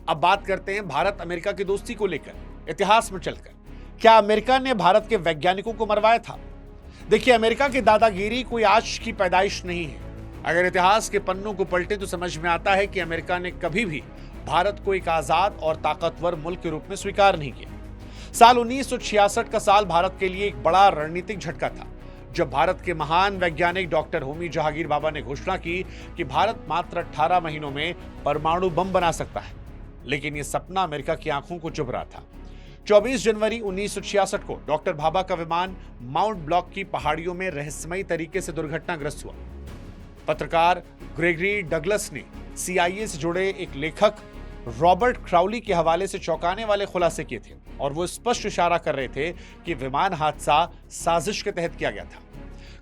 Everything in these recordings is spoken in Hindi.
अब बात करते हैं भारत अमेरिका की दोस्ती को लेकर इतिहास में चलकर। क्या अमेरिका ने भारत के वैज्ञानिकों को मरवाया था? देखिए, अमेरिका की दादागिरी कोई आज की पैदाइश नहीं है। अगर इतिहास के पन्नों को पलटे तो समझ में आता है कि अमेरिका ने कभी भी भारत को एक आजाद और ताकतवर मुल्क के रूप में स्वीकार नहीं किया। साल 1966 का साल भारत के लिए एक बड़ा रणनीतिक झटका था, जब भारत के महान वैज्ञानिक डॉक्टर होमी जहांगीर बाबा ने घोषणा की कि भारत मात्र 18 महीनों में परमाणु बम बना सकता है। लेकिन यह सपना अमेरिका की आंखों को चुभ रहा था। 24 जनवरी 1966 को डॉक्टर भाभा का विमान माउंट ब्लॉक की पहाड़ियों में रहस्यमयी तरीके से दुर्घटनाग्रस्त हुआ। पत्रकार ग्रेगरी डगलस ने CIA से जुड़े एक लेखक रॉबर्ट क्राउली के हवाले से चौंकाने वाले खुलासे किए थे, और वो स्पष्ट इशारा कर रहे थे कि विमान हादसा साजिश के तहत किया गया था।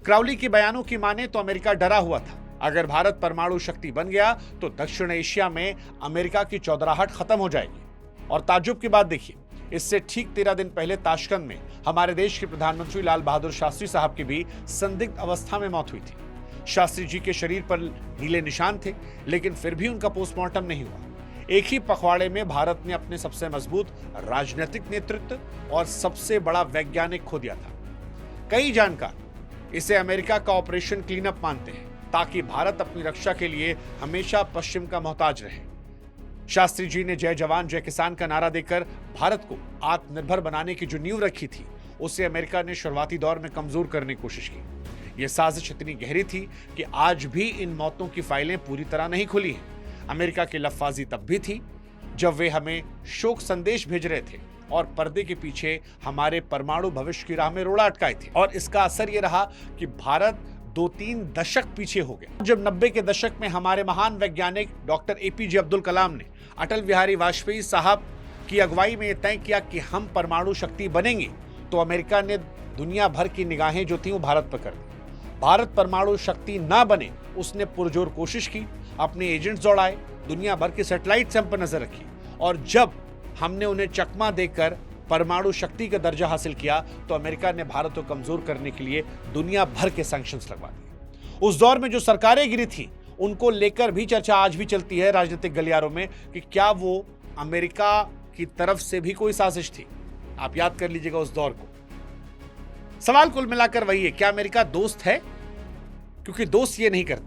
क्राउली के बयानों की माने तो अमेरिका डरा हुआ था। अगर भारत परमाणु शक्ति बन गया तो दक्षिण एशिया में अमेरिका की चौधराहट खत्म हो जाएगी। और ताज्जुब की बात देखिए, इससे ठीक 13 दिन पहले ताशकंद में हमारे देश के प्रधानमंत्री लाल बहादुर शास्त्री साहब की भी संदिग्ध अवस्था में मौत हुई थी। शास्त्री जी के शरीर पर नीले निशान थे, लेकिन फिर भी उनका पोस्टमार्टम नहीं हुआ। एक ही पखवाड़े में भारत ने अपने सबसे मजबूत राजनीतिक नेतृत्व और सबसे बड़ा वैज्ञानिक खो दिया था। कई जानकार इसे अमेरिका का ऑपरेशन क्लीन अप मानते हैं, ताकि भारत अपनी रक्षा के लिए हमेशा पश्चिम का मोहताज रहे। शास्त्री जी ने जय जवान जय किसान का नारा देकर भारत को आत्मनिर्भर बनाने की जो नींव रखी थी, उसे अमेरिका ने शुरुआती दौर में कमजोर करने की कोशिश की। यह साजिश इतनी गहरी थी कि आज भी इन मौतों की फाइलें पूरी तरह नहीं खुली हैं। अमेरिका की लफ्फाजी तब भी थी जब वे हमें शोक संदेश भेज रहे थे और पर्दे के पीछे हमारे परमाणु भविष्य की राह में रोड़ा अटकाए थे। और इसका असर यह रहा कि भारत 2-3 दशक पीछे हो गया। जब 90 के दशक में हमारे महान वैज्ञानिक डॉक्टर APJ अब्दुल कलाम ने अटल बिहारी वाजपेयी साहब की अगुवाई में यह तय किया कि हम परमाणु शक्ति बनेंगे, तो अमेरिका ने दुनिया भर की निगाहें जो थी वो भारत पर कर दी। भारत परमाणु शक्ति ना बने, उसने पुरजोर कोशिश की, अपने एजेंट्स दौड़ाए, दुनिया भर के सैटेलाइट से हम पर नजर रखी, और जब हमने उन्हें चकमा देकर परमाणु शक्ति का दर्जा हासिल किया तो अमेरिका ने भारत को कमजोर करने के लिए दुनिया भर के सैंक्शंस लगवा दिए। उस दौर में जो सरकारें गिरी थी, उनको लेकर भी चर्चा आज भी चलती है राजनीतिक गलियारों में कि क्या वो अमेरिका की तरफ से भी कोई साजिश थी। आप याद कर लीजिएगा उस दौर को। सवाल कुल मिलाकर वही है, क्या अमेरिका दोस्त है? क्योंकि दोस्त ये नहीं करते।